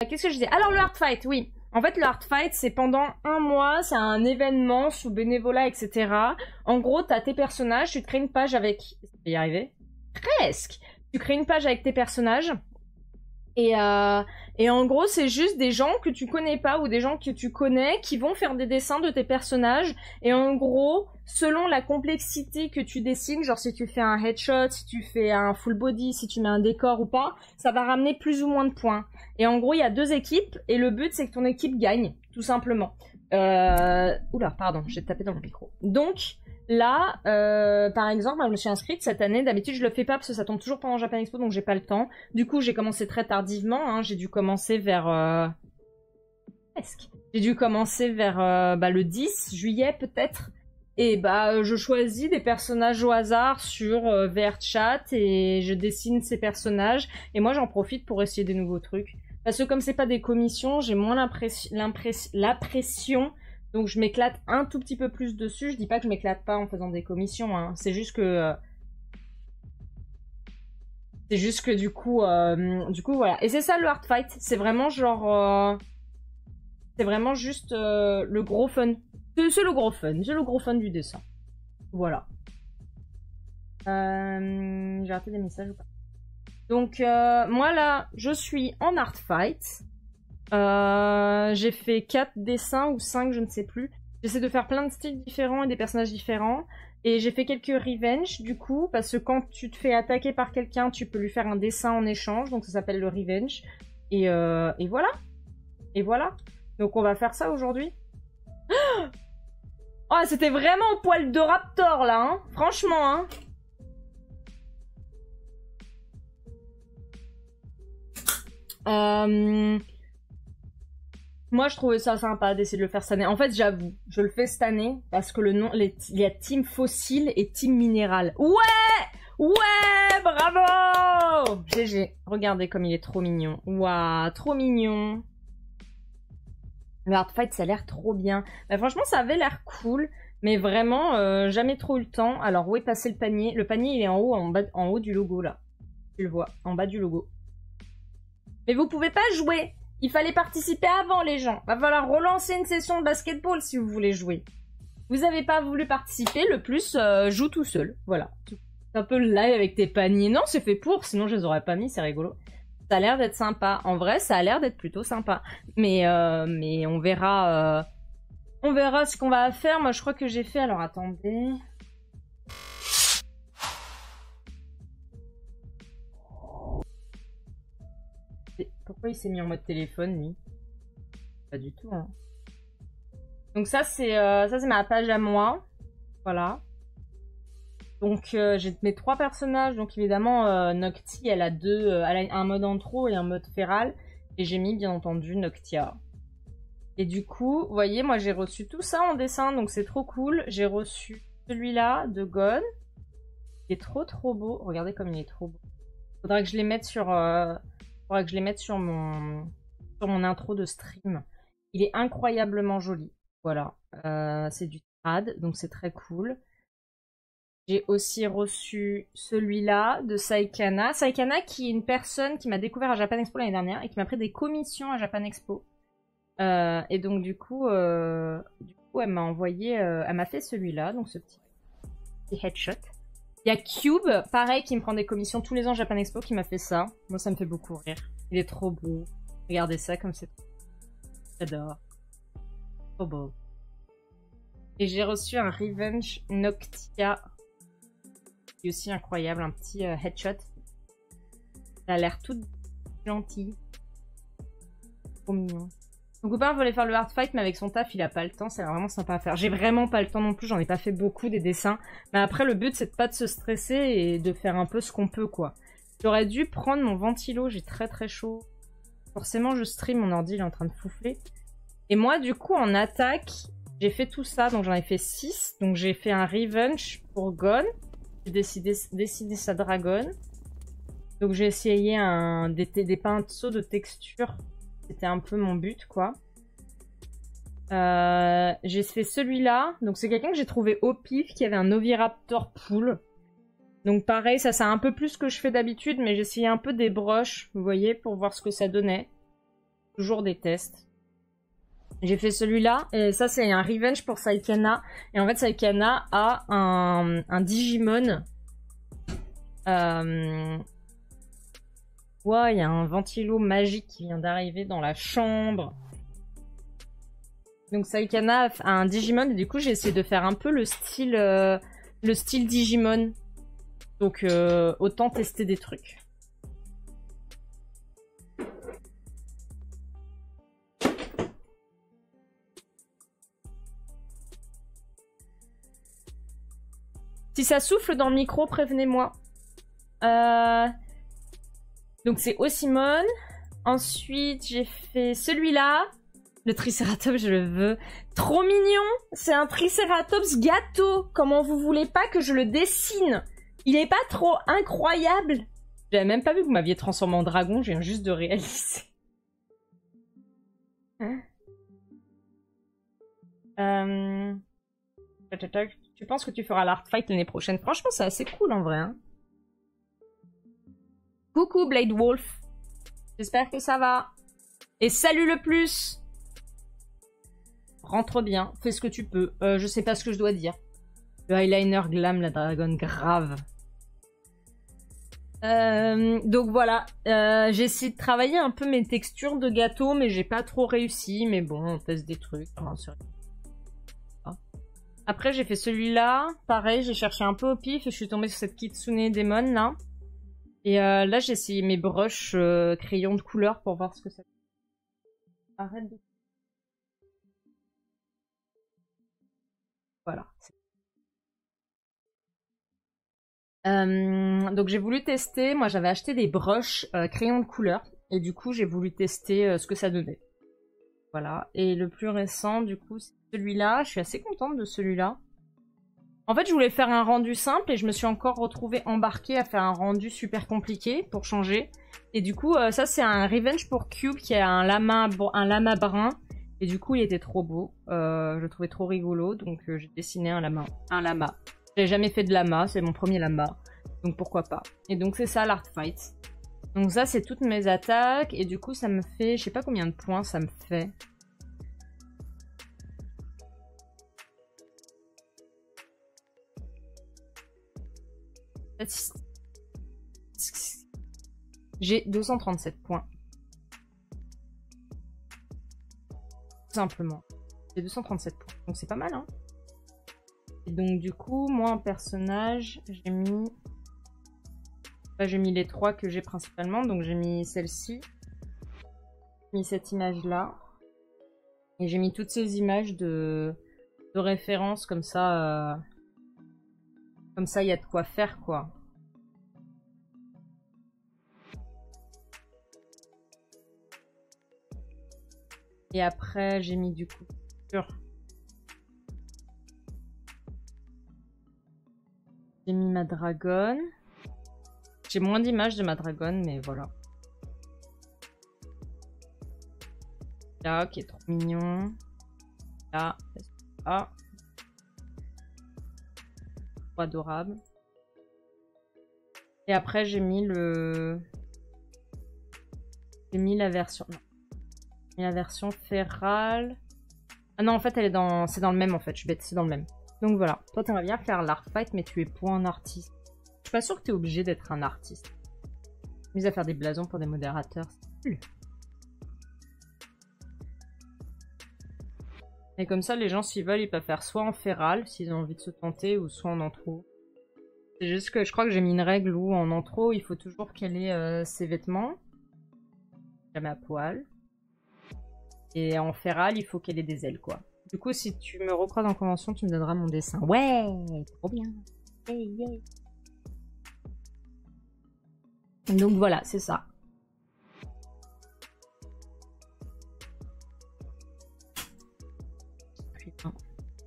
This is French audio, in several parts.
Qu'est-ce que je dis? Alors le hard fight, oui. En fait, le hard fight, c'est pendant un mois, c'est un événement sous bénévolat, etc. En gros, t'as tes personnages, tu te crées une page avec... Je vais y arriver. Presque. Tu crées une page avec tes personnages. Et en gros, c'est juste des gens que tu connais pas ou des gens que tu connais qui vont faire des dessins de tes personnages. Et en gros, selon la complexité que tu dessines, genre si tu fais un headshot, si tu fais un full body, si tu mets un décor ou pas, ça va ramener plus ou moins de points. Et en gros, il y a 2 équipes et le but, c'est que ton équipe gagne, tout simplement. Oula, pardon, j'ai tapé dans le micro. Donc... Là, par exemple, moi, je me suis inscrite cette année. D'habitude, je le fais pas parce que ça tombe toujours pendant Japan Expo, donc j'ai pas le temps. Du coup, j'ai commencé très tardivement. Hein. J'ai dû commencer vers... Presque. J'ai dû commencer vers le 10 juillet, peut-être. Et je choisis des personnages au hasard sur VRChat et je dessine ces personnages. Et moi, j'en profite pour essayer des nouveaux trucs. Parce que comme c'est pas des commissions, j'ai moins la pression... Donc je m'éclate un tout petit peu plus dessus. Je dis pas que je m'éclate pas en faisant des commissions. Hein. C'est juste que... du coup voilà. Et c'est ça le hard fight. C'est vraiment genre... c'est vraiment juste le gros fun. C'est le gros fun. C'est le gros fun du dessin. Voilà. J'ai raté des messages ou pas? Donc moi là, je suis en hard fight. J'ai fait 4 dessins ou 5, je ne sais plus. J'essaie de faire plein de styles différents et des personnages différents. Et j'ai fait quelques revenge du coup, parce que quand tu te fais attaquer par quelqu'un, tu peux lui faire un dessin en échange, donc ça s'appelle le revenge. Et voilà. Et voilà. Donc on va faire ça aujourd'hui. Oh, c'était vraiment au poil de raptor là, hein. Franchement, hein. Moi, je trouvais ça sympa d'essayer de le faire cette année. En fait, j'avoue, je le fais cette année parce que il y a Team Fossile et Team Minéral. Ouais! Ouais! Bravo! GG. Regardez comme il est trop mignon. Waouh, trop mignon. Le hard fight, ça a l'air trop bien. Bah, franchement, ça avait l'air cool. Mais vraiment, jamais trop eu le temps. Alors, où est passé le panier? Le panier, il est en haut, en haut du logo, là. Tu le vois, en bas du logo. Mais vous pouvez pas jouer! Il fallait participer avant, les gens. Va falloir relancer une session de basketball si vous voulez jouer. Vous avez pas voulu participer, le plus joue tout seul. Voilà. C'est un peu le live avec tes paniers. Non, c'est fait pour, sinon je les aurais pas mis, c'est rigolo. Ça a l'air d'être sympa. En vrai, ça a l'air d'être plutôt sympa. Mais on verra... on verra ce qu'on va faire. Moi, je crois que j'ai fait... Alors, attendez... Pourquoi il s'est mis en mode téléphone, lui? Pas du tout, hein. Donc ça, c'est ma page à moi. Voilà. Donc, j'ai mes 3 personnages. Donc, évidemment, Nocti, elle a un mode intro et un mode féral. Et j'ai mis, bien entendu, Noctia. Et du coup, vous voyez, moi, j'ai reçu tout ça en dessin. Donc, c'est trop cool. J'ai reçu celui-là de Gon. Il est trop, trop beau. Regardez comme il est trop beau. Faudra que je les mette sur... Faudra que je les mette sur mon intro de stream. Il est incroyablement joli. Voilà. C'est du trad, donc c'est très cool. J'ai aussi reçu celui-là de Saikana. Saikana qui est une personne qui m'a découvert à Japan Expo l'année dernière et qui m'a pris des commissions à Japan Expo. Et donc du coup elle m'a envoyé... elle m'a fait celui-là, donc ce petit headshot. Il y a Cube, pareil, qui me prend des commissions tous les ans à Japan Expo, qui m'a fait ça. Moi, ça me fait beaucoup rire. Il est trop beau. Regardez ça comme c'est... J'adore. Trop beau. Et j'ai reçu un Revenge Noctia. Qui est aussi incroyable, un petit headshot. Ça a l'air tout gentil. Trop mignon. Mon copain voulait faire le hard fight, mais avec son taf, il a pas le temps. C'est vraiment sympa à faire. J'ai vraiment pas le temps non plus. J'en ai pas fait beaucoup des dessins. Mais après, le but, c'est de pas de se stresser et de faire un peu ce qu'on peut, quoi. J'aurais dû prendre mon ventilo. J'ai très très chaud. Forcément, je stream. Mon ordi, il est en train de souffler. Et moi, du coup, en attaque, j'ai fait tout ça. Donc, j'en ai fait 6. Donc, j'ai fait un revenge pour Gon. J'ai décidé sa dragon. Donc, j'ai essayé des pinceaux de texture. C'était un peu mon but, quoi. J'ai fait celui-là. Donc, c'est quelqu'un que j'ai trouvé au pif, qui avait un Oviraptor Pool. Donc, pareil, ça c'est un peu plus que je fais d'habitude, mais j'ai essayé un peu des broches, vous voyez, pour voir ce que ça donnait. Toujours des tests. J'ai fait celui-là, et ça c'est un revenge pour Saikana. Et en fait, Saikana a un Digimon. Ouais, il y a un ventilo magique qui vient d'arriver dans la chambre. Donc Saikana a un Digimon, et du coup j'ai essayé de faire un peu le style Digimon. Donc autant tester des trucs. Si ça souffle dans le micro, prévenez-moi. Donc c'est Osimon. Ensuite, j'ai fait celui-là. Le Triceratops, je le veux. Trop mignon. C'est un Triceratops gâteau. Comment vous voulez pas que je le dessine? Il est pas trop incroyable? J'avais même pas vu que vous m'aviez transformé en dragon. Je viens juste de réaliser. Tu penses que tu feras l'art fight l'année prochaine? Franchement, c'est assez cool en vrai. Hein. Coucou Blade Wolf. J'espère que ça va. Et salut le plus. Rentre bien, fais ce que tu peux. Je sais pas ce que je dois dire. Le eyeliner glam, la dragonne grave. Donc voilà, j'ai essayé de travailler un peu mes textures de gâteau, mais j'ai pas trop réussi. Mais bon, on teste des trucs. Après, j'ai fait celui-là. Pareil, j'ai cherché un peu au pif et je suis tombée sur cette Kitsune Demon là. Et là, j'ai essayé mes brushes crayons de couleur pour voir ce que ça fait. Arrête de... Voilà. Donc j'ai voulu tester, moi j'avais acheté des brushes crayons de couleur. Et du coup, j'ai voulu tester ce que ça donnait. Voilà. Et le plus récent, du coup, c'est celui-là. Je suis assez contente de celui-là. En fait, je voulais faire un rendu simple et je me suis encore retrouvée embarquée à faire un rendu super compliqué pour changer. Et du coup, ça c'est un revenge pour Cube qui a un lama brun. Et du coup, il était trop beau. Je le trouvais trop rigolo, donc j'ai dessiné un lama. J'ai jamais fait de lama, c'est mon premier lama. Donc pourquoi pas. Et donc c'est ça l'art fight. Donc ça, c'est toutes mes attaques. Et du coup, ça me fait... Je sais pas combien de points ça me fait. J'ai 237 points. Tout simplement. J'ai 237 points. Donc c'est pas mal, hein. Et donc du coup, moi en personnage, j'ai mis... Là, j'ai mis les 3 que j'ai principalement. Donc j'ai mis celle-ci. J'ai mis cette image-là. Et j'ai mis toutes ces images de référence comme ça. Comme ça, il y a de quoi faire, quoi. Et après, j'ai mis du coup sur... J'ai mis ma dragonne. J'ai moins d'images de ma dragonne, mais voilà. Là, qui est trop mignon. Là, ah. Trop adorable. Et après, j'ai mis le... J'ai mis la version... Non. J'ai mis la version Feral. Ah non, en fait, elle est dans... C'est dans le même, en fait. Je suis bête, c'est dans le même. Donc voilà. Toi, t'aimerais bien faire l'art fight, mais tu es pas un artiste. Je suis pas sûre que t'es obligé d'être un artiste. Mise à faire des blasons pour des modérateurs. C'est cool. Et comme ça, les gens, s'ils veulent, ils peuvent faire soit en Feral, s'ils ont envie de se tenter, ou soit en Antro. C'est juste que je crois que j'ai mis une règle où en Antro, il faut toujours qu'elle ait ses vêtements. Jamais à poil. Et en Feral, il faut qu'elle ait des ailes, quoi. Du coup, si tu me recroises en convention, tu me donneras mon dessin. Ouais, trop bien. Hey, yeah. Donc voilà, c'est ça. Putain.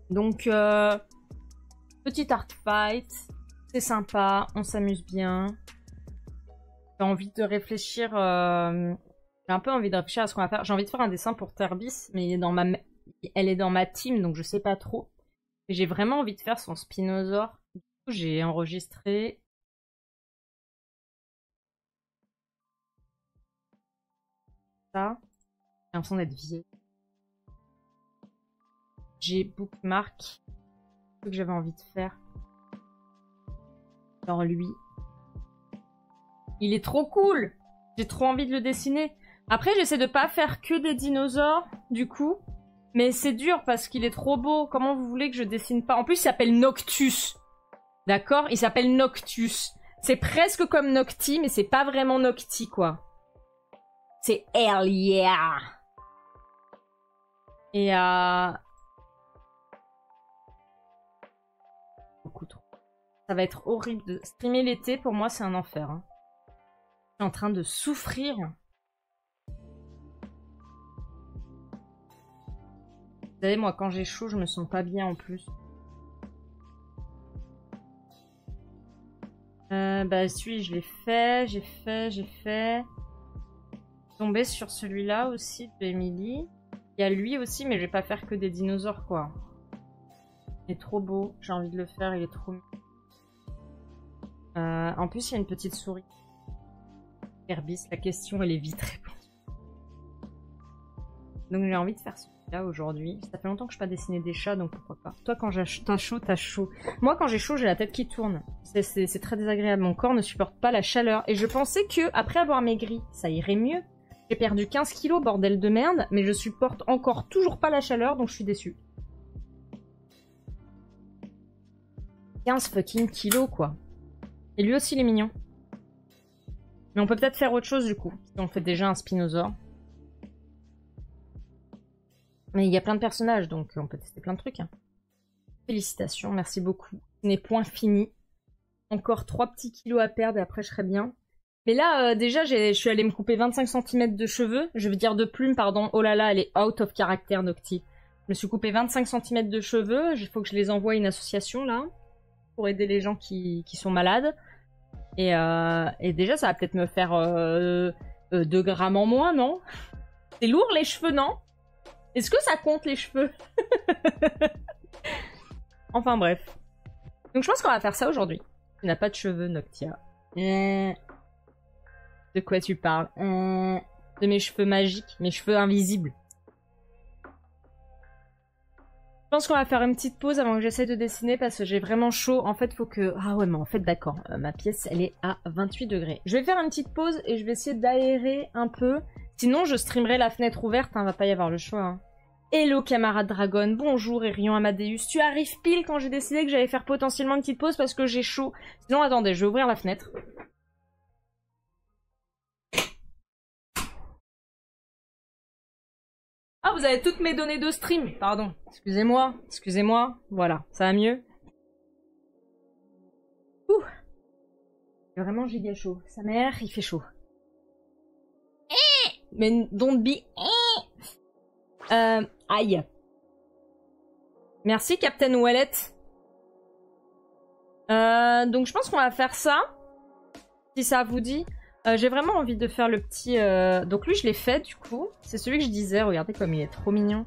Donc, petit art fight. C'est sympa, on s'amuse bien. J'ai envie de réfléchir... J'ai un peu envie de réfléchir à ce qu'on va faire. J'ai envie de faire un dessin pour Terbis, mais elle est dans ma team, donc je sais pas trop. Et j'ai vraiment envie de faire son Spinosaur. Du coup, j'ai enregistré... ça. l'impression d'être vieille. J'ai bookmark. Ce que j'avais envie de faire. Alors lui. Il est trop cool. J'ai trop envie de le dessiner. Après, j'essaie de pas faire que des dinosaures, du coup. Mais c'est dur parce qu'il est trop beau. Comment vous voulez que je dessine pas? En plus, il s'appelle Noctus. D'accord? Il s'appelle Noctus. C'est presque comme Nocti, mais c'est pas vraiment Nocti, quoi. C'est hell yeah! Et beaucoup trop. Ça va être horrible de streamer l'été. Pour moi, c'est un enfer. Hein. Je suis en train de souffrir. Vous savez, moi, quand j'ai chaud, je me sens pas bien en plus. Bah, celui, je l'ai fait, j'ai fait. Tombé sur celui-là aussi de Emily. Il y a lui aussi, mais je vais pas faire que des dinosaures, quoi. Il est trop beau, j'ai envie de le faire, il est trop mignon. En plus, il y a une petite souris. Herbis, la question, elle est vite répondue. Donc, j'ai envie de faire celui-là aujourd'hui. Ça fait longtemps que je n'ai pas dessiné des chats, donc pourquoi pas. Toi, quand t'as chaud, t'as chaud. Moi, quand j'ai chaud, j'ai la tête qui tourne. C'est très désagréable. Mon corps ne supporte pas la chaleur. Et je pensais que après avoir maigri, ça irait mieux. J'ai perdu 15 kilos, bordel de merde, mais je supporte encore toujours pas la chaleur, donc je suis déçue. 15 fucking kilos, quoi. Et lui aussi, il est mignon. Mais on peut peut-être faire autre chose, du coup. Si on fait déjà un spinosaure. Mais il y a plein de personnages, donc on peut tester plein de trucs. Hein. Félicitations, merci beaucoup. Ce n'est point fini. Encore 3 petits kilos à perdre et après je serai bien. Mais là, déjà, je suis allée me couper 25 cm de cheveux. Je veux dire de plumes, pardon. Oh là là, elle est out of character, Nocti. Je me suis coupé 25 cm de cheveux. Il faut que je les envoie à une association, là. Pour aider les gens qui sont malades. Et déjà, ça va peut-être me faire 2 grammes en moins, non? C'est lourd, les cheveux, non? Est-ce que ça compte, les cheveux? Enfin, bref. Donc, je pense qu'on va faire ça aujourd'hui. Tu n'as pas de cheveux, Noctia. De quoi tu parles? De mes cheveux magiques, mes cheveux invisibles. Je pense qu'on va faire une petite pause avant que j'essaie de dessiner parce que j'ai vraiment chaud. En fait, faut que... Ah ouais, mais en fait, d'accord. Ma pièce, elle est à 28 degrés. Je vais faire une petite pause et je vais essayer d'aérer un peu. Sinon, je streamerai la fenêtre ouverte. Hein, va pas y avoir le choix. Hein. Hello, camarade Dragon. Bonjour, Erion Amadeus. Tu arrives pile quand j'ai décidé que j'allais faire potentiellement une petite pause parce que j'ai chaud. Sinon, attendez, je vais ouvrir la fenêtre. Ah, vous avez toutes mes données de stream. Pardon. Excusez-moi. Excusez-moi. Voilà. Ça va mieux. Ouh. C'est vraiment giga chaud. Sa mère, il fait chaud. Mais don't be... aïe. Merci, Captain Wallet. Donc, je pense qu'on va faire ça. Si ça vous dit. J'ai vraiment envie de faire le petit... Donc lui, je l'ai fait, du coup. C'est celui que je disais. Regardez comme il est trop mignon.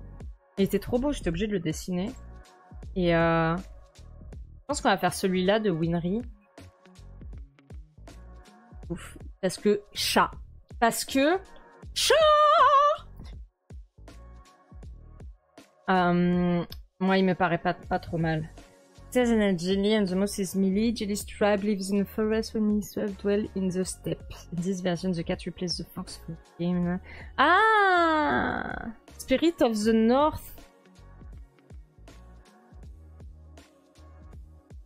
Il était trop beau, j'étais obligée de le dessiner. Et je pense qu'on va faire celui-là de Winry. Ouf. Parce que... Chat. Parce que... Chat. Moi, il me paraît pas trop mal. It says in Jelly and the mouse is Millie. Jelly's tribe lives in the forest when Millie dwell in the steppe. In this version, the cat replaces the fox for the game. Ah! Spirit of the North.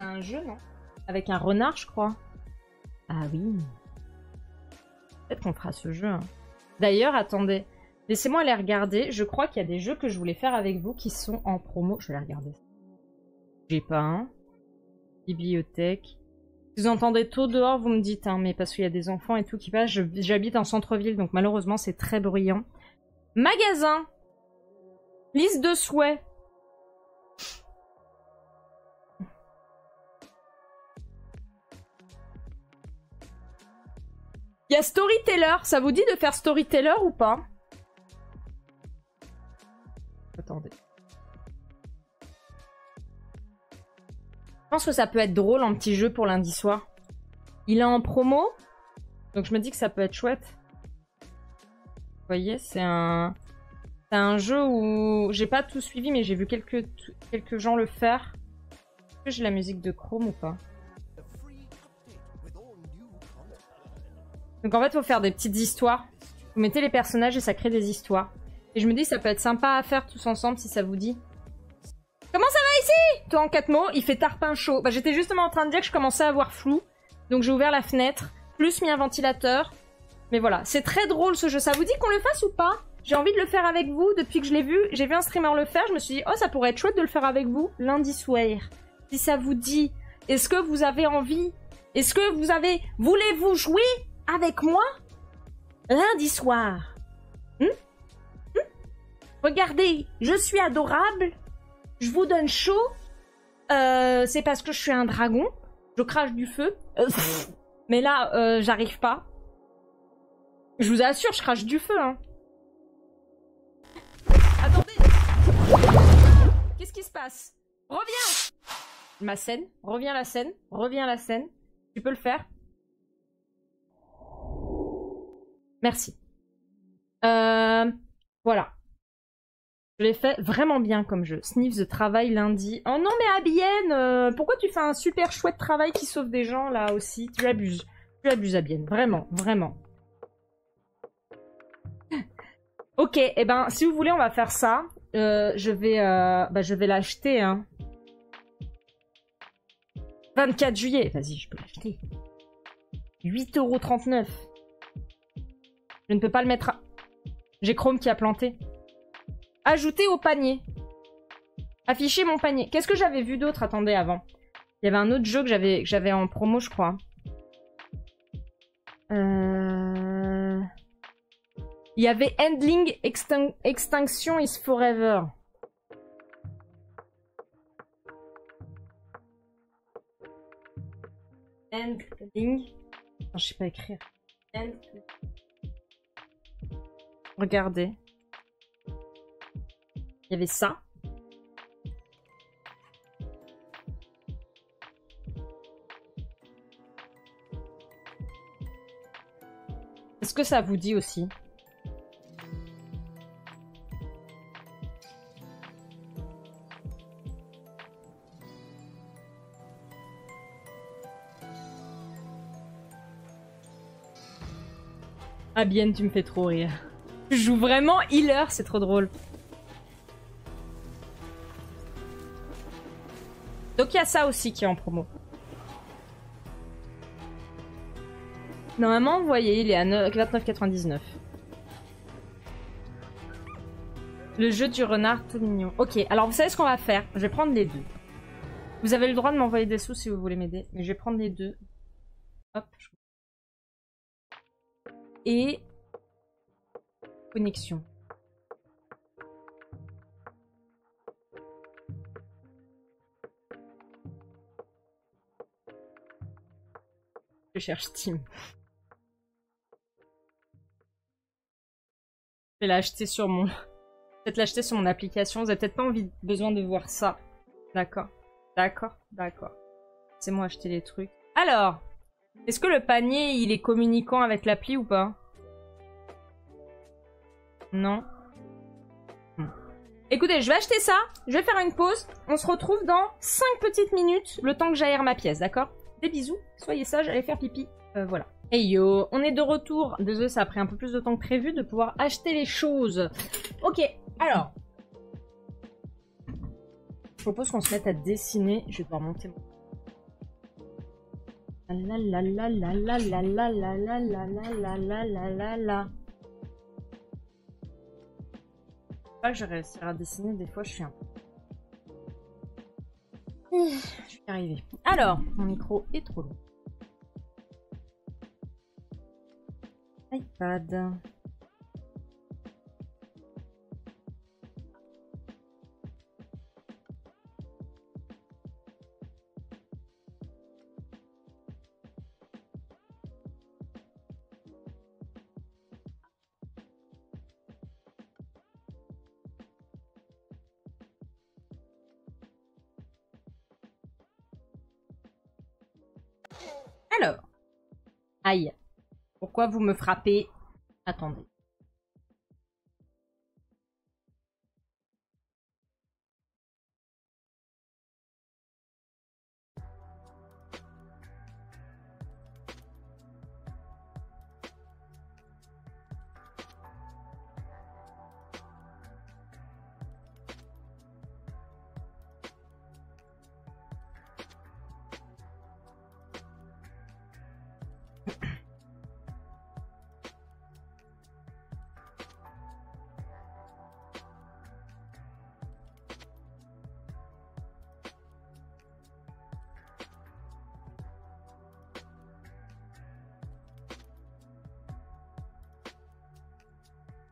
Un jeu, non? Avec un renard, je crois. Ah oui. Peut-être qu'on fera ce jeu. Hein. D'ailleurs, attendez. Laissez-moi aller regarder. Je crois qu'il y a des jeux que je voulais faire avec vous qui sont en promo. Je vais les regarder. J'ai pas un. Bibliothèque. Si vous entendez tôt dehors, vous me dites, hein, mais parce qu'il y a des enfants et tout qui passent. J'habite en centre-ville, donc malheureusement, c'est très bruyant. Magasin. Liste de souhaits. Il y a Storyteller. Ça vous dit de faire Storyteller ou pas? Attendez. Je pense que ça peut être drôle en petit jeu pour lundi soir. Il est en promo. Donc je me dis que ça peut être chouette. Vous voyez, c'est un C'est un jeu où j'ai pas tout suivi, mais j'ai vu quelques gens le faire. Est-ce que j'ai la musique de Chrome ou pas? Donc en fait, il faut faire des petites histoires. Vous mettez les personnages et ça crée des histoires. Et je me dis, ça peut être sympa à faire tous ensemble si ça vous dit. Comment ça va ici? Toi en 4 mots, il fait tarpin chaud. Bah, j'étais justement en train de dire que je commençais à avoir flou. Donc j'ai ouvert la fenêtre, plus mis un ventilateur. Mais voilà, c'est très drôle ce jeu. Ça vous dit qu'on le fasse ou pas? J'ai envie de le faire avec vous depuis que je l'ai vu. J'ai vu un streamer le faire. Je me suis dit, oh, ça pourrait être chouette de le faire avec vous lundi soir. Si ça vous dit, est-ce que vous avez envie? Est-ce que vous avez... Voulez-vous jouer avec moi lundi soir? Regardez, je suis adorable. Je vous donne chaud. C'est parce que je suis un dragon. Je crache du feu. Mais là, j'arrive pas. Je vous assure, je crache du feu, hein. Attendez. Qu'est-ce qui se passe? Reviens. Ma scène. Reviens la scène. Reviens la scène. Tu peux le faire? Merci. Voilà. Je l'ai fait vraiment bien comme jeu. Sniff the travail lundi. Oh non mais Abienne, pourquoi tu fais un super chouette travail qui sauve des gens là aussi? Tu abuses. Tu abuses Abienne. Vraiment, vraiment. Ok, et ben si vous voulez on va faire ça. Je vais l'acheter. Hein. 24 juillet. Vas-y, je peux l'acheter. 8,39 €. Je ne peux pas le mettre à... J'ai Chrome qui a planté. Ajouter au panier. Afficher mon panier. Qu'est-ce que j'avais vu d'autre? Attendez, avant. Il y avait un autre jeu que j'avais en promo, je crois. Il y avait Endling Extinction is Forever. Endling. Je sais pas écrire. Regardez. Il y avait ça. Est-ce que ça vous dit aussi? Ah bien, tu me fais trop rire. Je joue vraiment healer, c'est trop drôle. Donc il y a ça aussi qui est en promo. Normalement, vous voyez, il est à 29,99 €. Le jeu du renard tout mignon. Ok, alors vous savez ce qu'on va faire? Je vais prendre les deux. Vous avez le droit de m'envoyer des sous si vous voulez m'aider. Mais je vais prendre les deux. Hop. Et... connexion. Je cherche Steam. Je vais l'acheter sur mon... peut-être l'acheter sur mon application. Vous avez peut-être pas besoin de voir ça. D'accord. D'accord. D'accord. C'est moi acheter les trucs. Alors, est-ce que le panier, il est communicant avec l'appli ou pas? Non. Écoutez, je vais acheter ça. Je vais faire une pause. On se retrouve dans 5 petites minutes. Le temps que j'aère ma pièce, d'accord? Des bisous. Soyez sages, allez faire pipi. Voilà. Hey yo, on est de retour. Désolé, ça a pris un peu plus de temps que prévu de pouvoir acheter les choses. Ok, alors. Je propose qu'on se mette à dessiner. Je vais devoir monter mon... La la la la la la la la la la la la la la la. Pas que je réussirai à dessiner, des fois je suis un... Je vais y arriver. Alors, mon micro est trop long. iPad. Alors. Aïe. Pourquoi vous me frappez? Attendez.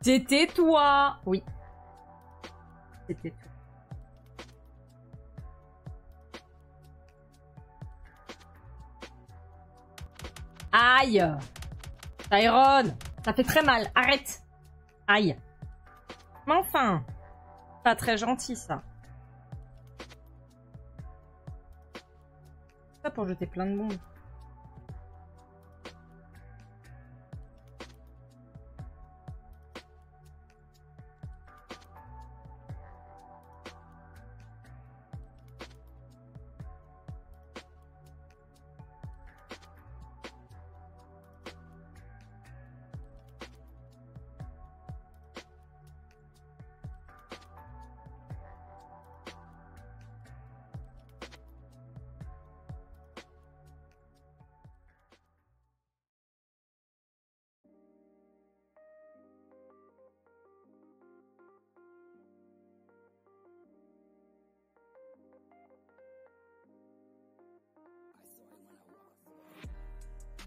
C'était toi. Oui. C'était toi. Aïe. Tyrone, ça fait très mal. Arrête. Aïe. Mais enfin. Pas très gentil, ça. Ça pour jeter plein de bombes.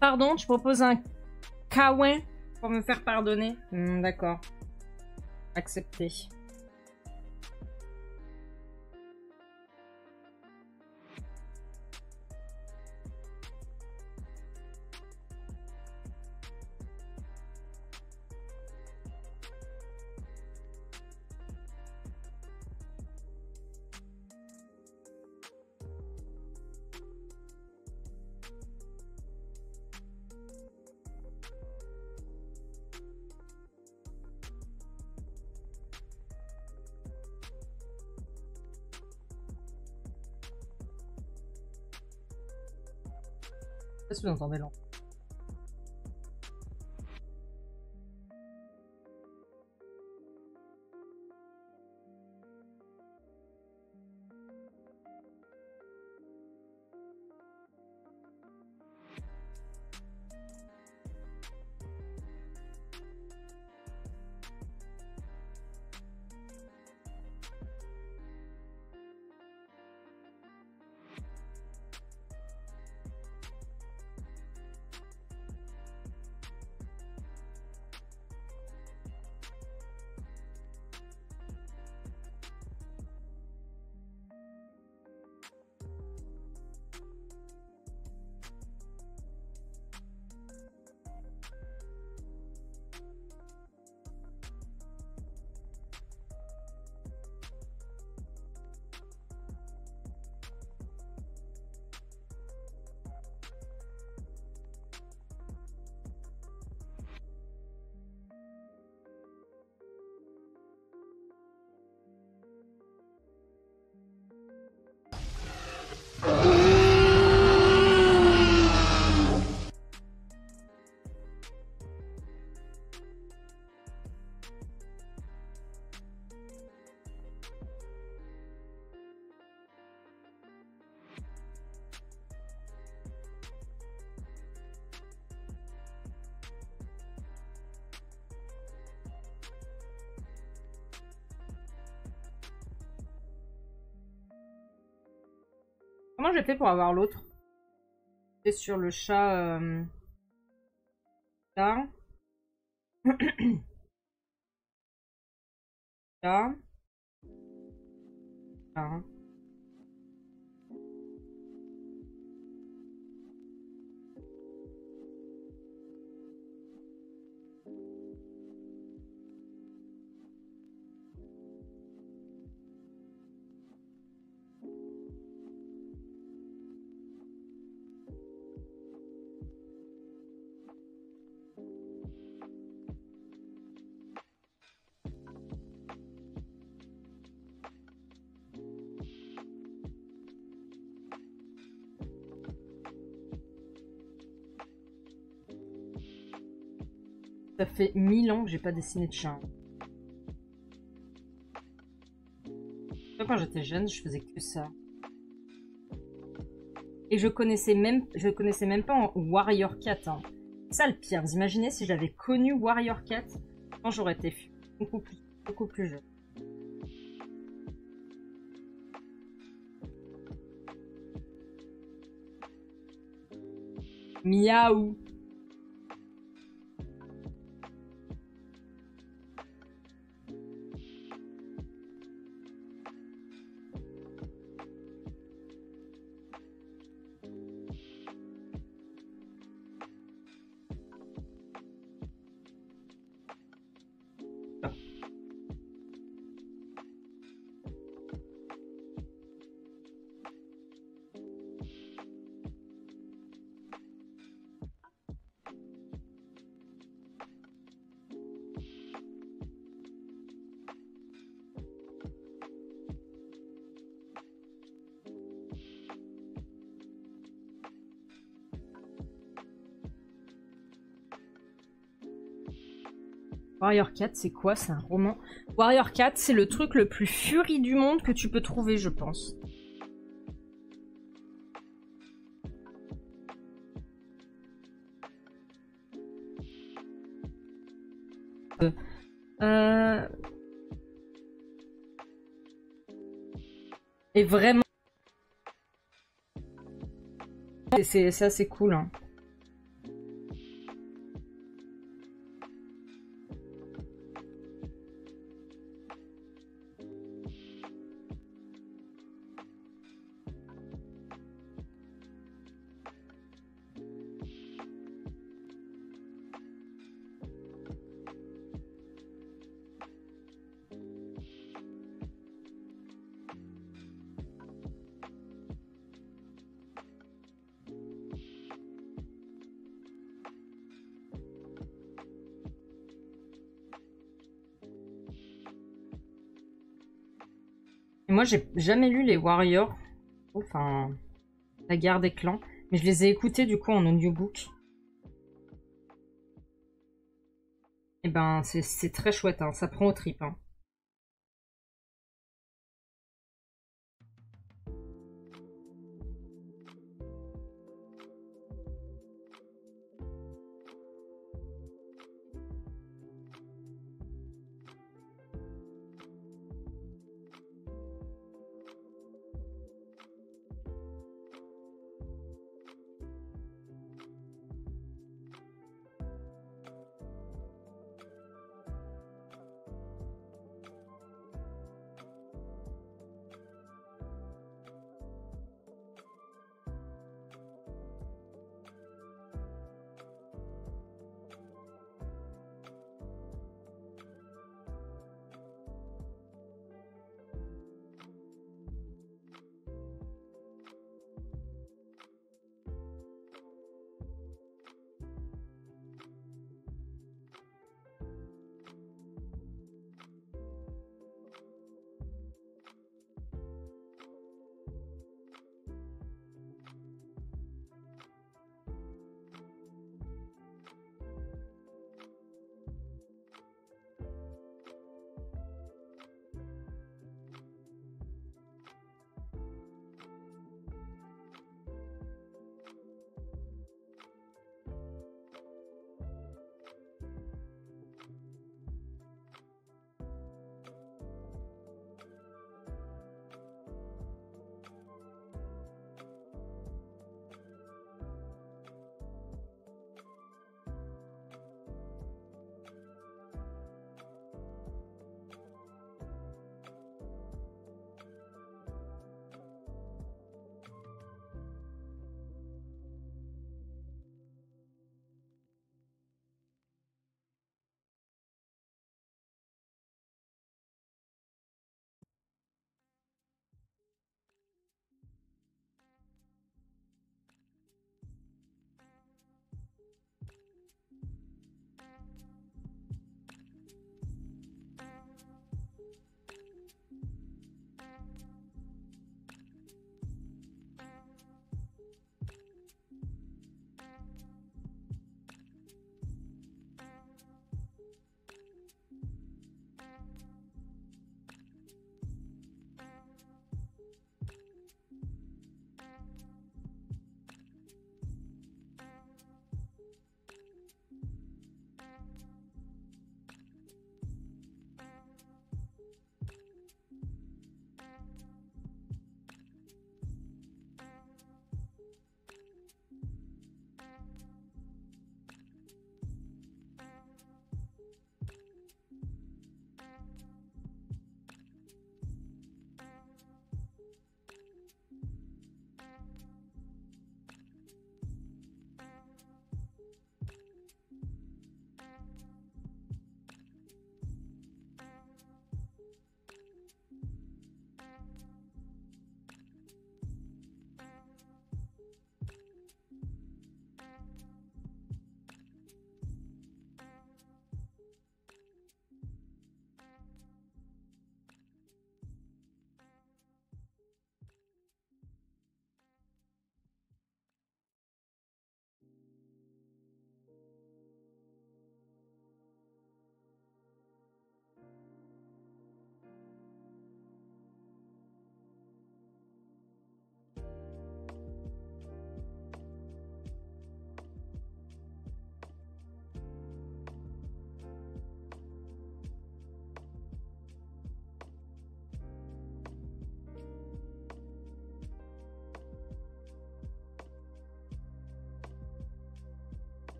Pardon, tu proposes un kawaii pour me faire pardonner. D'accord. Accepté. Qu'est-ce que vous entendez là? Comment j'ai fait pour avoir l'autre? C'est sur le chat... Là. Là. Là. Ça fait 1000 ans que j'ai pas dessiné de chat. Quand j'étais jeune, je faisais que ça. Et je connaissais même pas Warrior Cat. Hein. C'est ça le pire. Vous imaginez si j'avais connu Warrior Cat quand j'aurais été beaucoup plus jeune. Miaou. Warrior 4, c'est quoi? C'est un roman. Warrior 4, c'est le truc le plus furie du monde que tu peux trouver, je pense. Et vraiment, c'est assez cool. Hein. Et moi, j'ai jamais lu les Warriors. Enfin, la guerre des clans. Mais je les ai écoutés du coup en audiobook. Et ben, c'est très chouette. Hein. Ça prend aux tripes. Hein.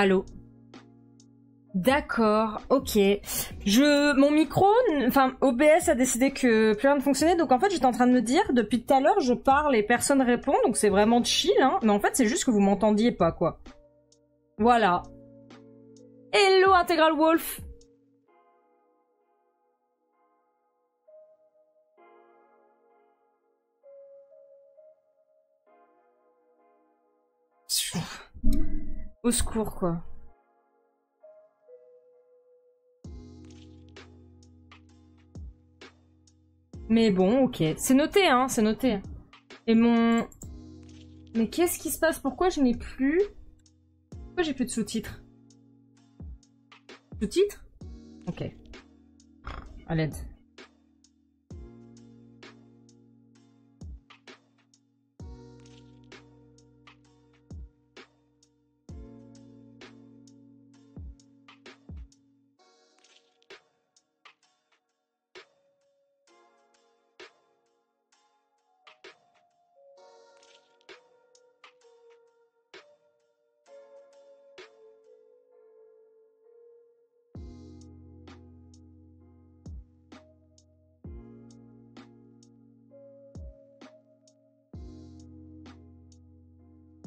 Allô? D'accord, ok. Mon micro, enfin, OBS a décidé que plus rien ne fonctionnait, donc en fait, j'étais en train de me dire, depuis tout à l'heure, je parle et personne répond, donc c'est vraiment chill, hein. Mais en fait, c'est juste que vous m'entendiez pas, quoi. Voilà. Hello, Integral Wolf! Au secours, quoi. Mais bon, ok. C'est noté, hein, c'est noté. Et mon... Mais qu'est-ce qui se passe? Pourquoi je n'ai plus... Pourquoi j'ai plus de sous-titres? Sous-titres? Ok. À l'aide.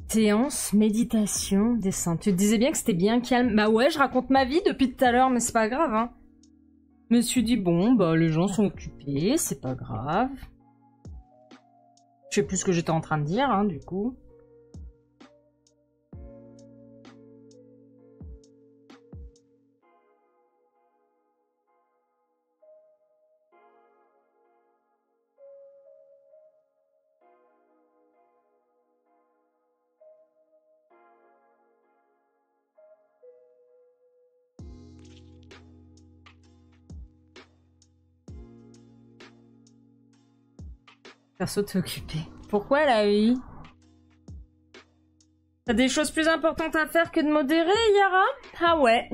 Séance, méditation, dessin. Tu te disais bien que c'était bien calme. Bah ouais, je raconte ma vie depuis tout à l'heure, mais c'est pas grave, hein. Je me suis dit, bon, bah les gens sont occupés, c'est pas grave. Je sais plus ce que j'étais en train de dire, hein, du coup. Perso, t'es occupé. Pourquoi la UI? T'as des choses plus importantes à faire que de modérer, Yara? Ah ouais.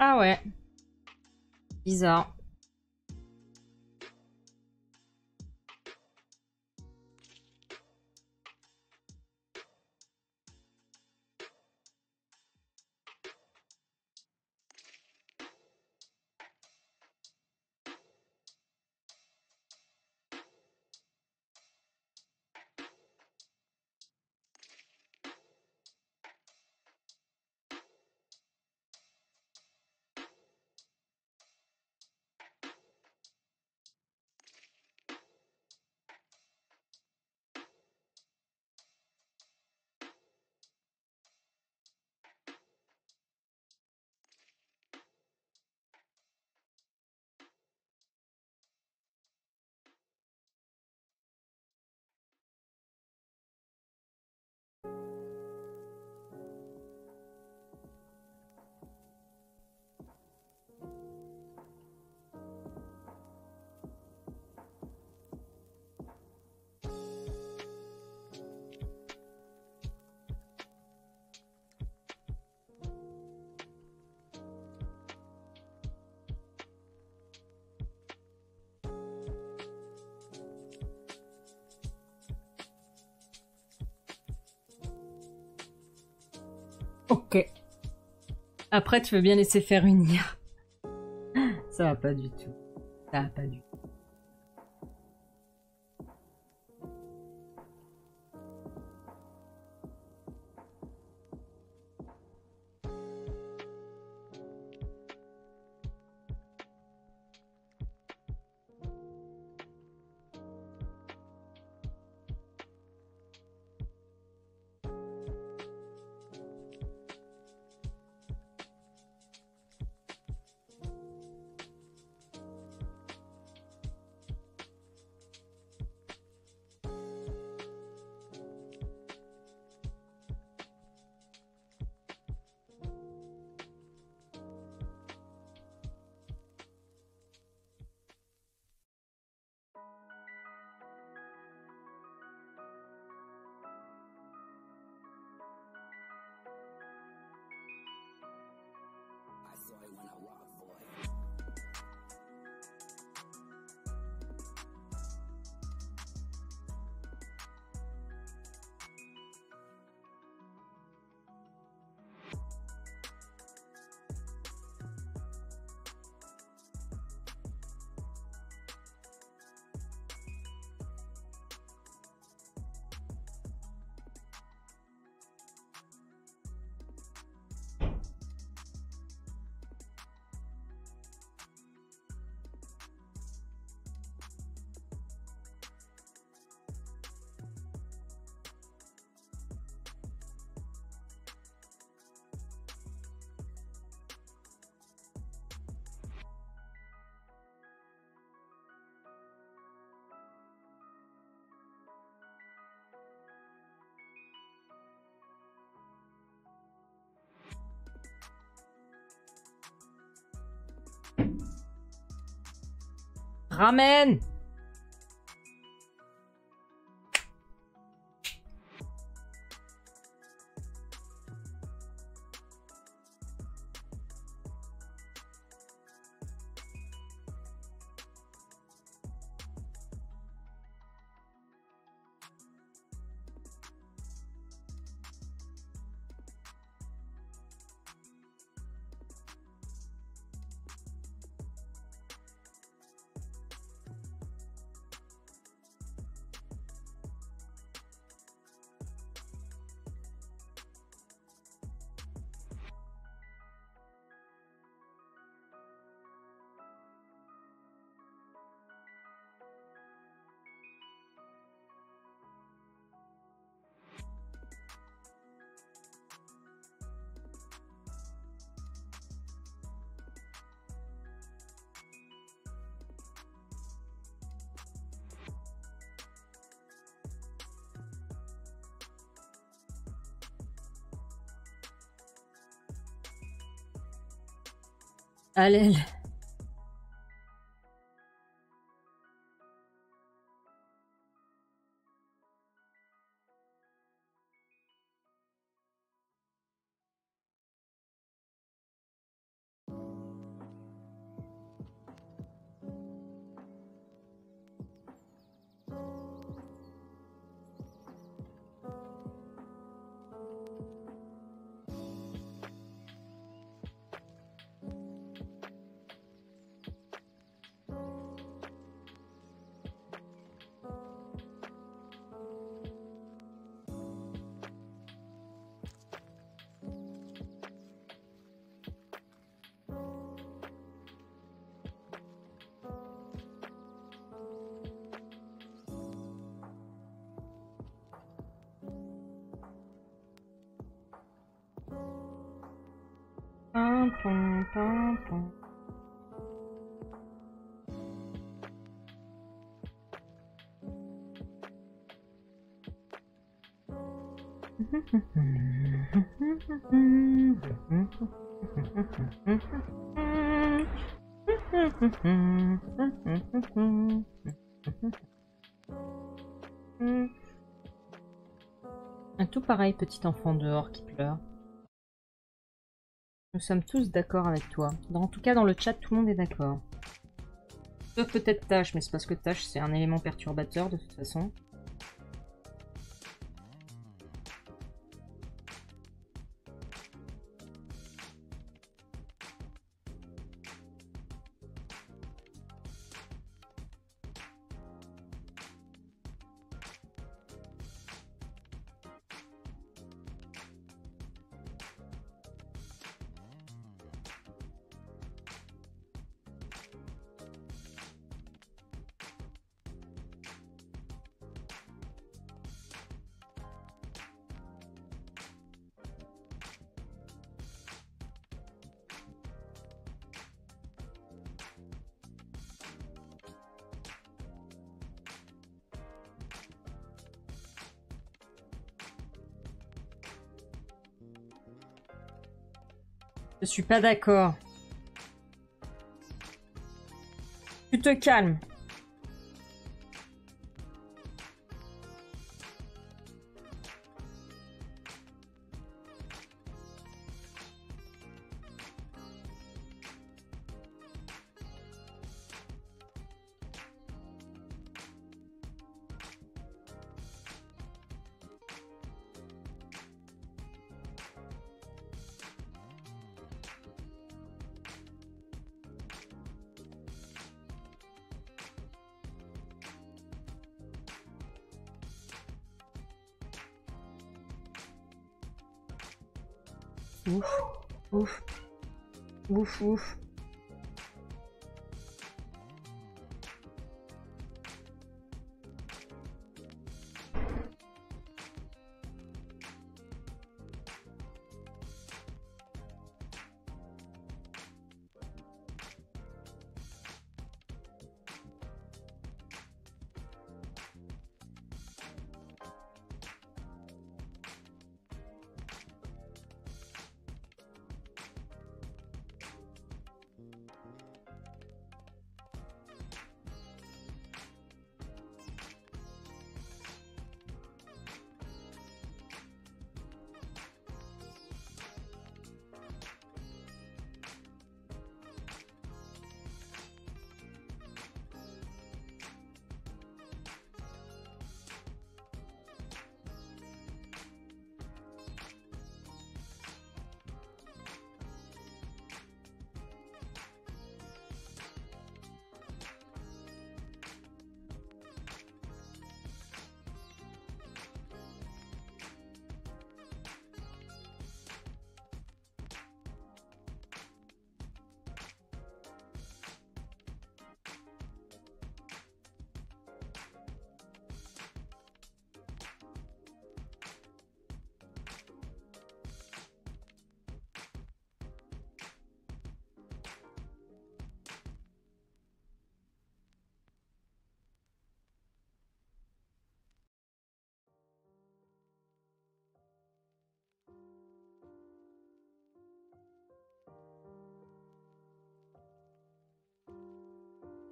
Ah ouais. Bizarre. Ok. Après, tu veux bien laisser faire une IA. Ça va pas du tout. Ça va pas du tout. Ramène! Allez. Pam, pam, pam, pam. Tout pareil, petit enfant dehors qui pleure. Nous sommes tous d'accord avec toi. En tout cas, dans le chat, tout le monde est d'accord. Sauf peut-être Tash, mais c'est parce que Tash, c'est un élément perturbateur de toute façon. Je suis pas d'accord. Tu te calmes. Ouf, ouf, ouf, ouf.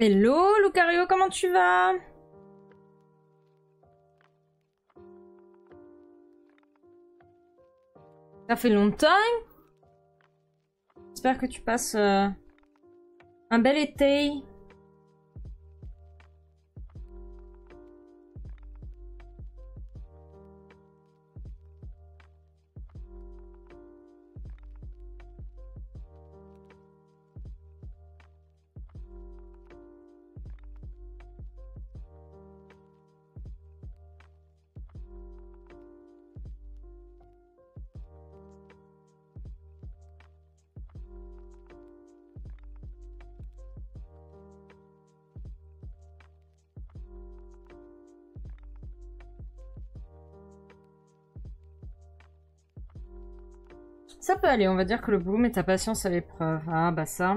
Hello Lucario, comment tu vas? Ça fait longtemps? J'espère que tu passes un bel été. Ça peut aller, on va dire que le boulot met ta patience à l'épreuve. Ah bah ça.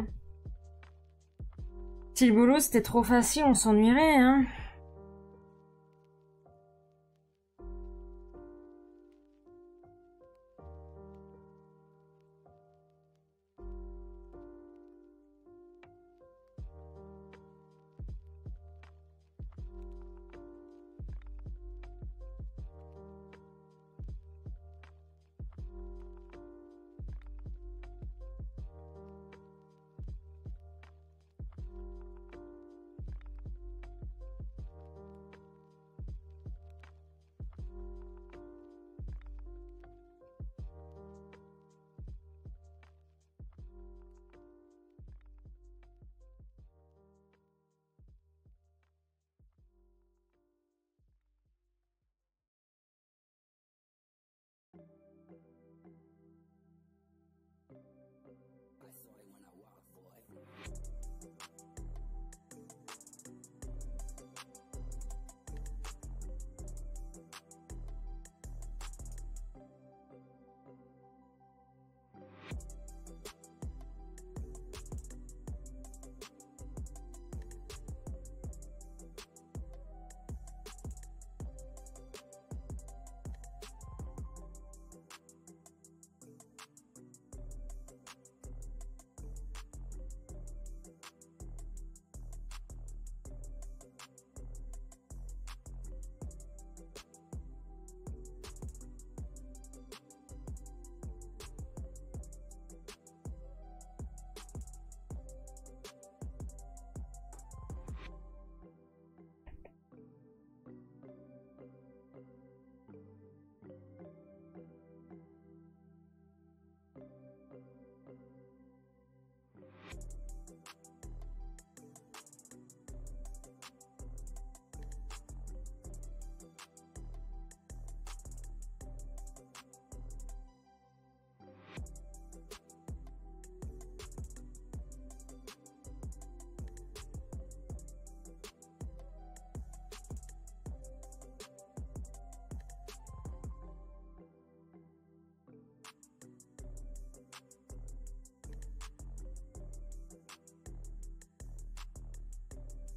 Si le boulot c'était trop facile, on s'ennuierait, hein.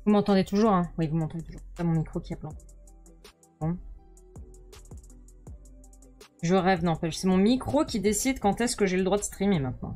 Vous m'entendez toujours, hein? Oui, vous m'entendez toujours. C'est mon micro qui est blanc. Bon. Je rêve, n'empêche. C'est mon micro qui décide quand est-ce que j'ai le droit de streamer maintenant.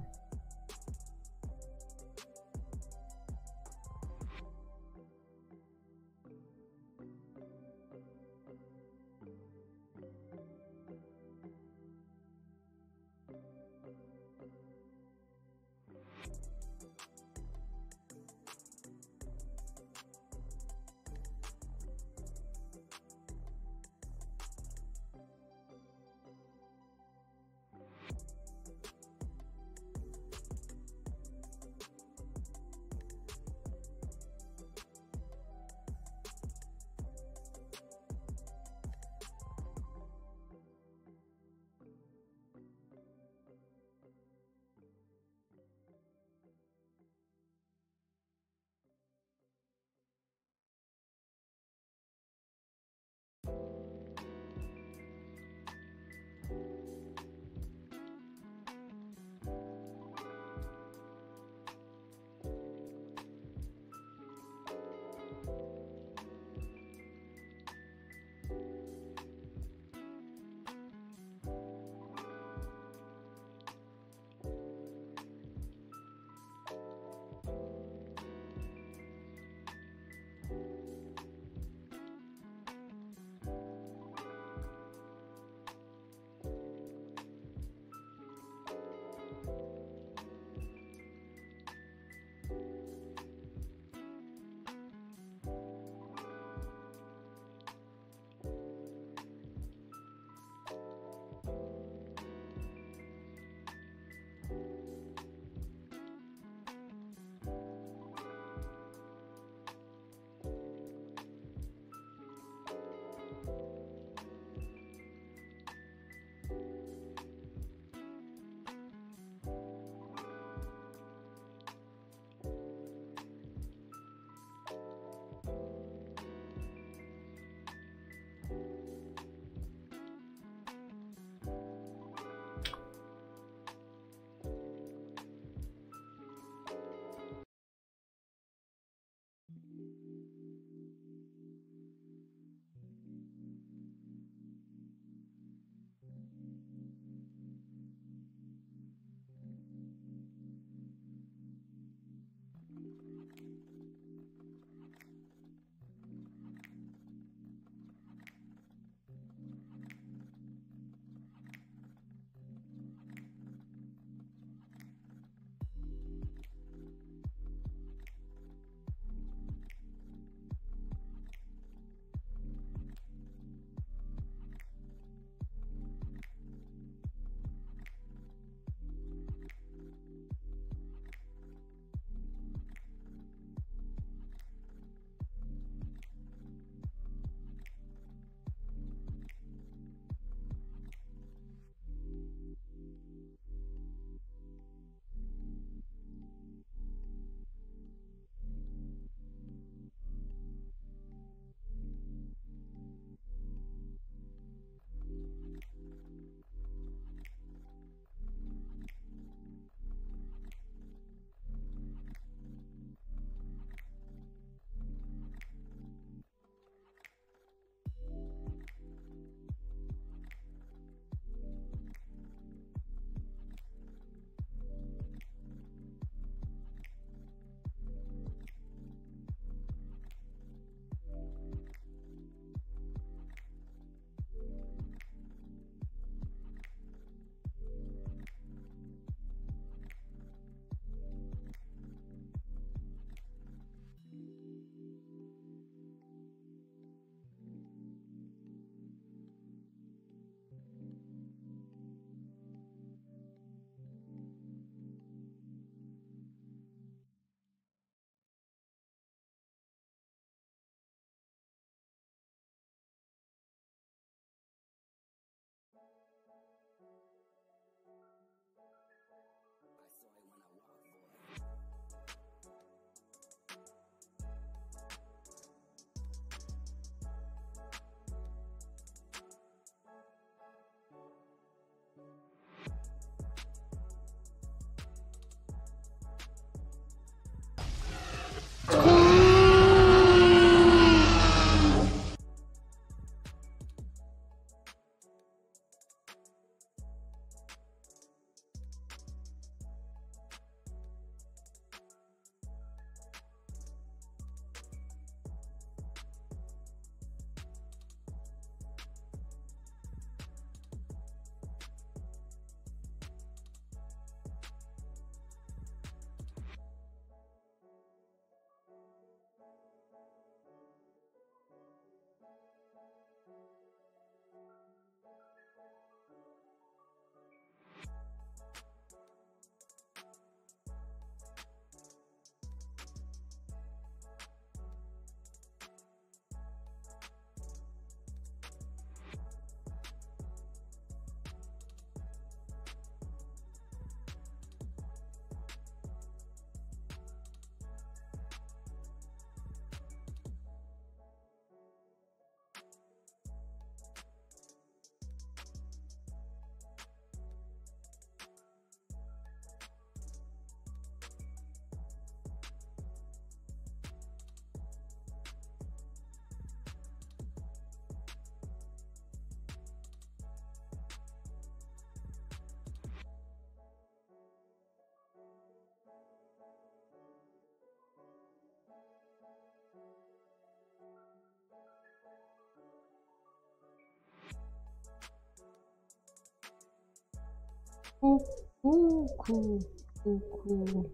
Coucou, coucou.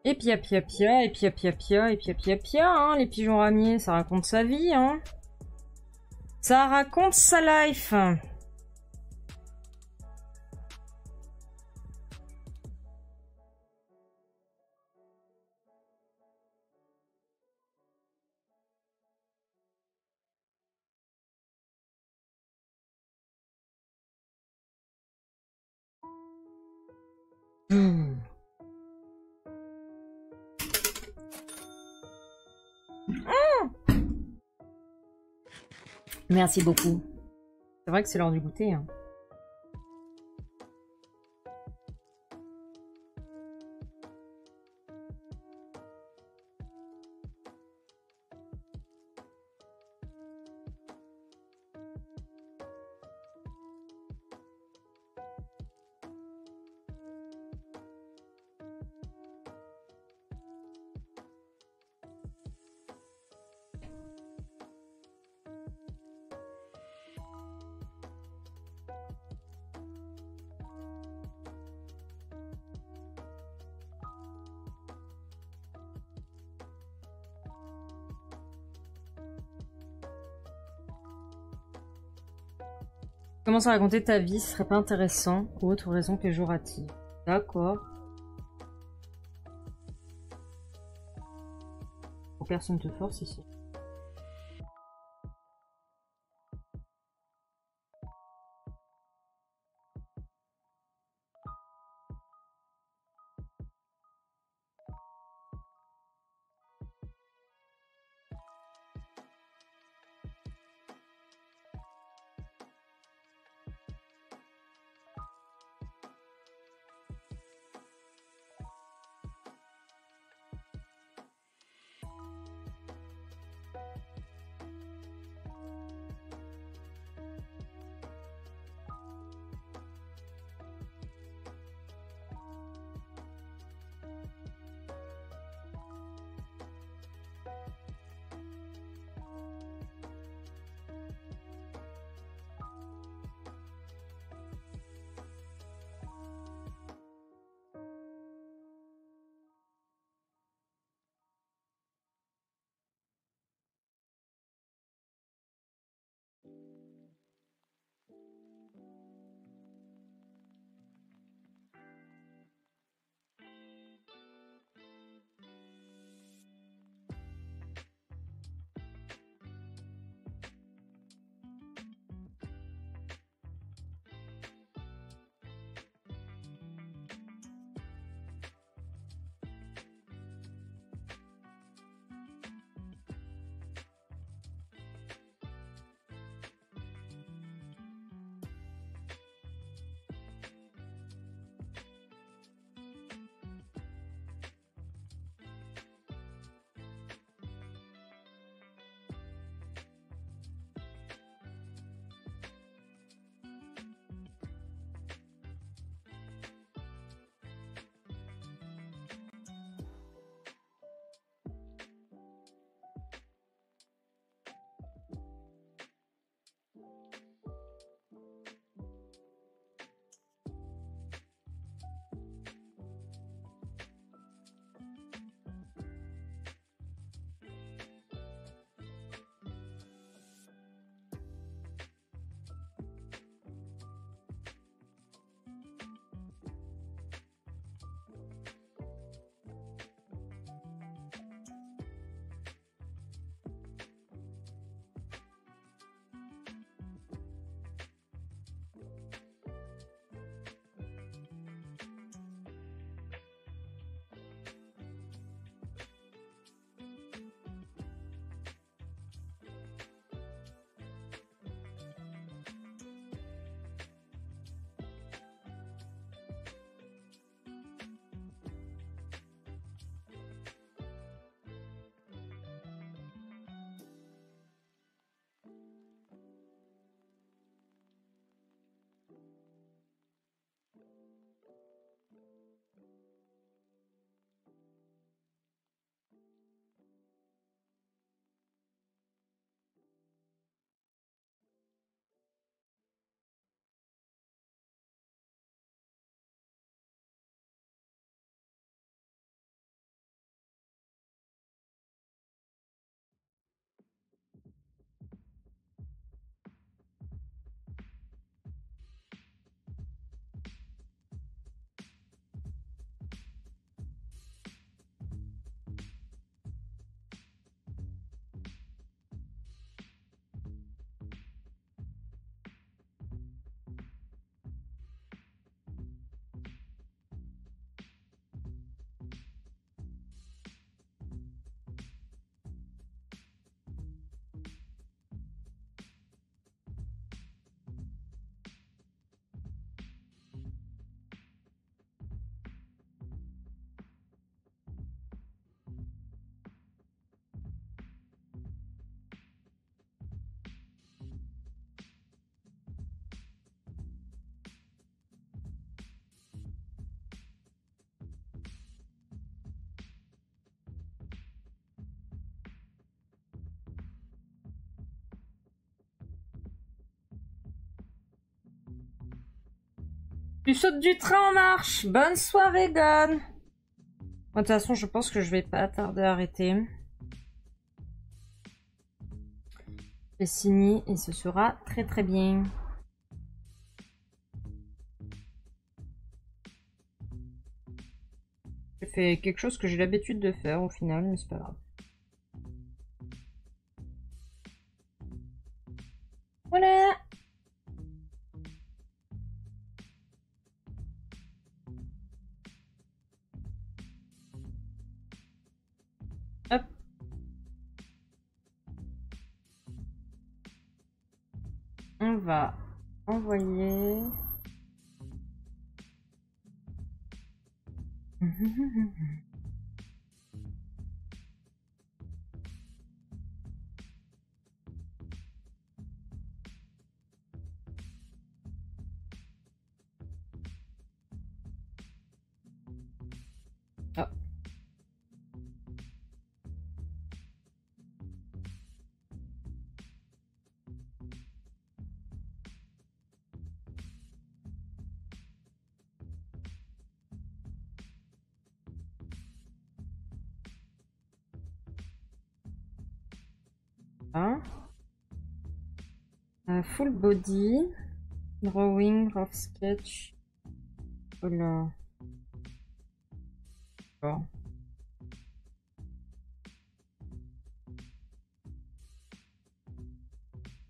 Et pia pia pia, et pia pia pia, et pia pia pia, hein, les pigeons ramiers, ça raconte sa vie, hein. Ça raconte sa life. Merci beaucoup. C'est vrai que c'est l'heure du goûter, hein. Commence à raconter ta vie, ce serait pas intéressant pour autre raison péjorative. D'accord. Personne te force ici. Tu sautes du train en marche. Bonne soirée, Gon. De toute façon, je pense que je vais pas tarder à arrêter. Je vais signer et ce sera très très bien. J'ai fait quelque chose que j'ai l'habitude de faire au final, mais c'est pas grave. Voilà. Hop. On va envoyer. Ah. Full body, drawing, rough sketch. Oh là. Bon.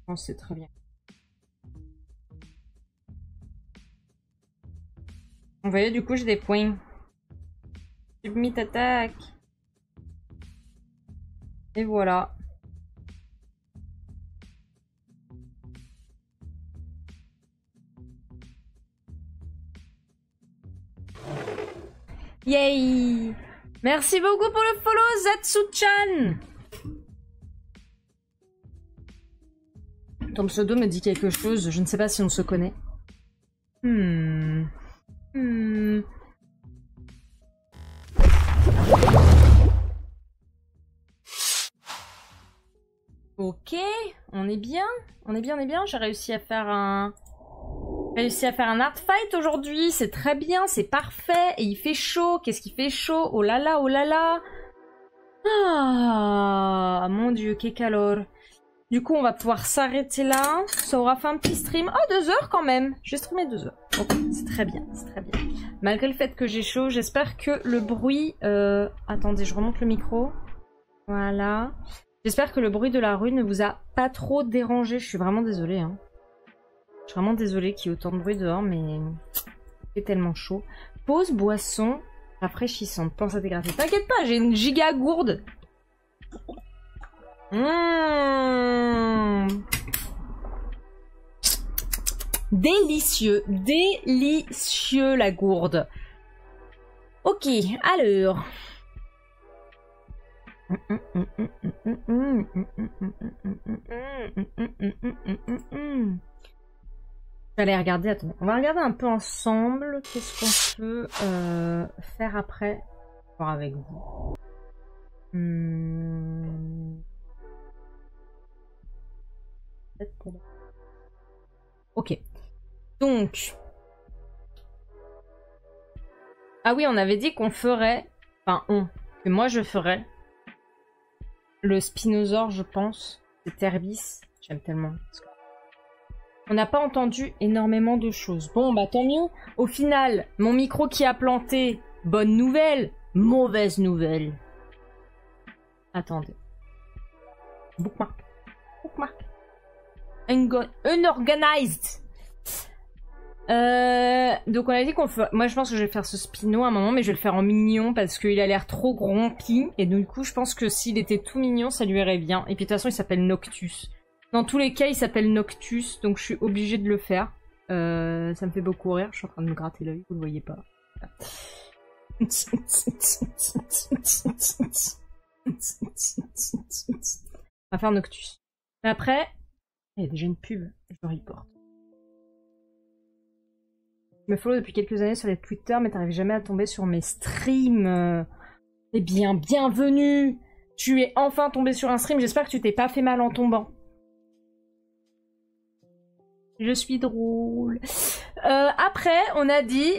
Oh, c'est très bien. Vous voyez, du coup, j'ai des points. Submit attaque. Et voilà. Yay! Merci beaucoup pour le follow, Zatsu-chan! Ton pseudo me dit quelque chose, je ne sais pas si on se connaît. Ok, on est bien. On est bien. J'ai réussi à faire un... art fight aujourd'hui, c'est très bien, c'est parfait. Et il fait chaud, qu'est-ce qu'il fait chaud? Oh là là, oh là là. Ah, mon dieu, que calor. Du coup, on va pouvoir s'arrêter là. Ça aura fait un petit stream. Oh, 2 heures quand même. J'ai streamé 2 heures. Ok, c'est très bien, c'est très bien. Malgré le fait que j'ai chaud, j'espère que le bruit... Attendez, je remonte le micro. Voilà. J'espère que le bruit de la rue ne vous a pas trop dérangé. Je suis vraiment désolée, hein. Je suis vraiment désolée qu'il y ait autant de bruit dehors, mais c'est tellement chaud. Pause boisson rafraîchissante. Pense à t'égratter. T'inquiète pas, j'ai une giga gourde. Délicieux. Délicieux la gourde. Ok, alors... J'allais regarder, attendez, on va regarder un peu ensemble qu'est-ce qu'on peut faire après. Voir avec vous. Ok. Donc. Ah oui, on avait dit qu'on ferait. Enfin, que moi je ferais. Le Spinosaure, je pense. C'est Terbis. J'aime tellement. On n'a pas entendu énormément de choses. Bon, bah tant mieux. Au final, mon micro qui a planté. Bonne nouvelle. Mauvaise nouvelle. Attendez. Bookmark. Bookmark. Unorganized. Donc on a dit qu'on fait... Moi je pense que je vais faire ce Spino à un moment, mais je vais le faire en mignon parce qu'il a l'air trop grompi. Et du coup je pense que s'il était tout mignon, ça lui irait bien. Et puis de toute façon il s'appelle Noctus. Dans tous les cas il s'appelle Noctus, donc je suis obligée de le faire. Ça me fait beaucoup rire, je suis en train de me gratter l'œil, vous le voyez pas. On va faire Noctus. Mais après, il y a déjà une pub, je le reporte. Je me follow depuis quelques années sur les Twitter, mais t'arrives jamais à tomber sur mes streams. Eh bien, bienvenue! Tu es enfin tombé sur un stream, j'espère que tu t'es pas fait mal en tombant. Je suis drôle. Après, on a dit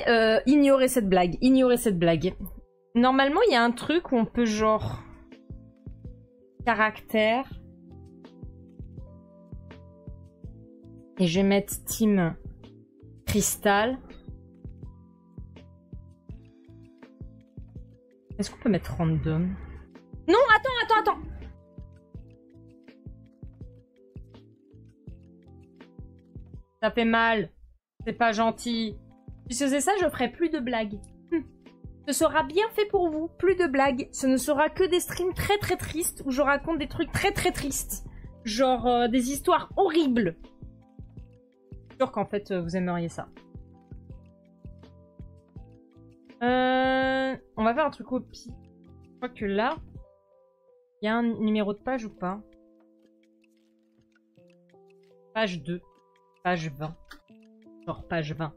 ignorer cette blague. Ignorer cette blague. Normalement, il y a un truc où on peut genre... Caractère. Et je vais mettre Team Cristal. Est-ce qu'on peut mettre random? Non, attends. Ça fait mal. C'est pas gentil. Si je faisais ça, je ferais plus de blagues. Ce sera bien fait pour vous. Plus de blagues. Ce ne sera que des streams très très tristes où je raconte des trucs très très tristes. Genre des histoires horribles. Je suis sûre qu'en fait vous aimeriez ça. On va faire un truc au pire. Je crois que là, il y a un numéro de page ou pas? Page 2. Page 20. Genre page 20.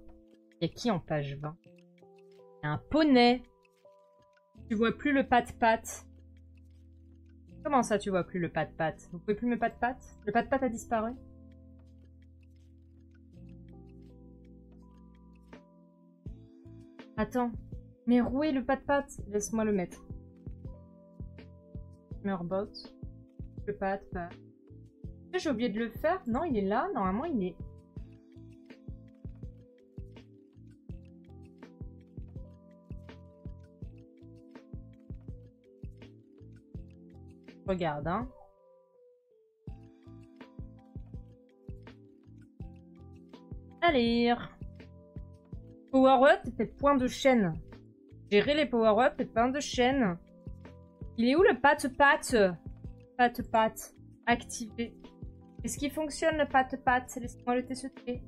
Il y a qui en page 20? Il y a un poney. Tu vois plus le pat-pat. Comment ça, tu vois plus le pat-pat? Vous pouvez plus me pat-pat? Le pat-pat a disparu? Attends. Mais où est le pat-pat? Laisse-moi le mettre. Merbot. Le pat-pat. J'ai oublié de le faire? Non, il est là. Normalement, il est... Regarde, hein. Allez. Power-up et point de chaîne. Gérer les power-up et point de chaîne. Il est où le pat-pat? Pat-pat. Activé. Est-ce qu'il fonctionne le pat-pat? Laisse-moi le tester.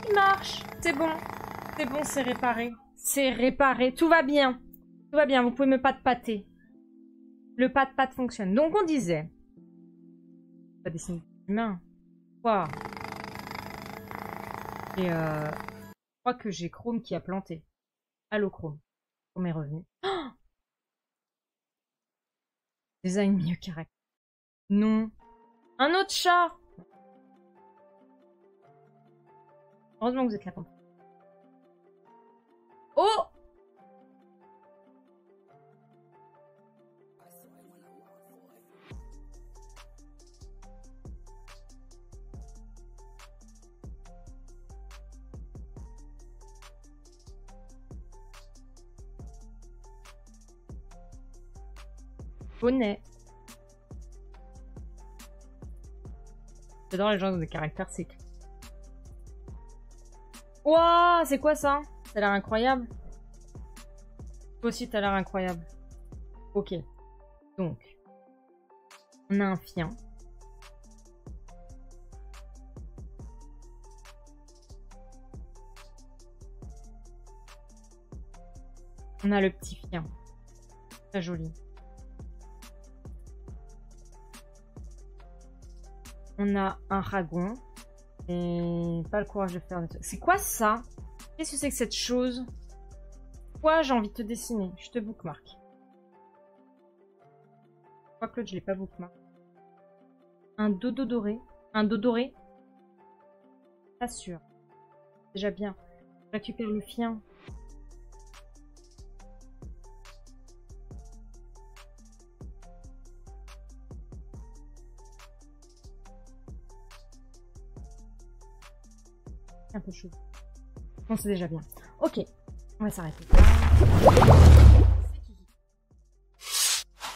Il marche. C'est bon. C'est bon, c'est réparé. C'est réparé. Tout va bien. Tout va bien, vous pouvez me pat-pater. Le pat-pat fonctionne. Donc on disait... Pas dessiner humain. Quoi? Et je crois que j'ai Chrome qui a planté. Allô Chrome. Chrome est revenu. Oh, design mieux caractère. Non. Un autre chat. Heureusement que vous êtes là. Oh! Bonnet. J'adore les gens dans des caractères sick. Wouah, c'est quoi ça? Ça a l'air incroyable. Toi aussi, t'as l'air incroyable. Ok. Donc, on a un fian. On a le petit fian. Très joli. On a un dragon. Et pas le courage de faire des trucs. C'est quoi ça? Qu'est-ce que c'est que cette chose? Quoi, j'ai envie de te dessiner? Je te bookmark. Je crois que l'autre, je l'ai pas bookmark. Un dodo doré. Un dos doré? Pas sûr. Déjà bien. Je récupère le fian. Un peu chaud. Bon, c'est déjà bien. Ok, on va s'arrêter.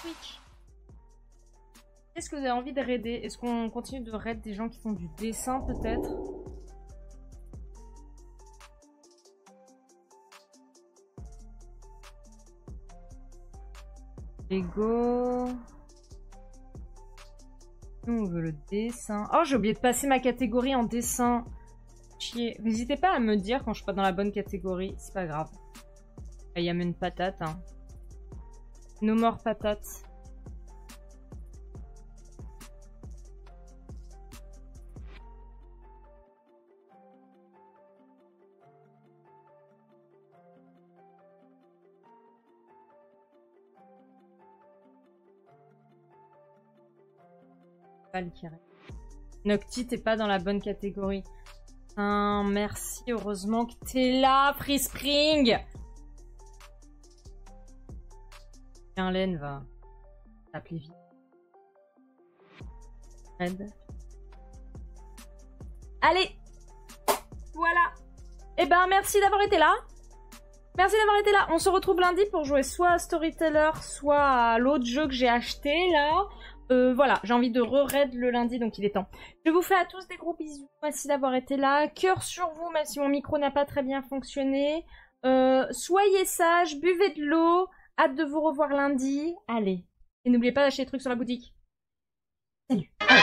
Twitch. Est-ce que vous avez envie de raider? Est-ce qu'on continue de raid des gens qui font du dessin, peut-être? Lego. Nous, on veut le dessin. Oh, j'ai oublié de passer ma catégorie en dessin. Chier. N'hésitez pas à me dire quand je suis pas dans la bonne catégorie. C'est pas grave. Il y a même une patate. Hein. No more patates. Valkyrie. Nocti, t'es pas dans la bonne catégorie. Merci, heureusement que t'es là, Free Spring. Tiens, Len va t'appeler vite. Red. Allez, voilà. Eh ben, merci d'avoir été là. Merci d'avoir été là. On se retrouve lundi pour jouer soit à Storyteller, soit à l'autre jeu que j'ai acheté, là. Voilà, j'ai envie de re-raid le lundi, donc il est temps. Je vous fais à tous des gros bisous. Merci d'avoir été là. Cœur sur vous, même si mon micro n'a pas très bien fonctionné. Soyez sages, buvez de l'eau. Hâte de vous revoir lundi. Allez. Et n'oubliez pas d'acheter des trucs sur la boutique. Salut. Allez.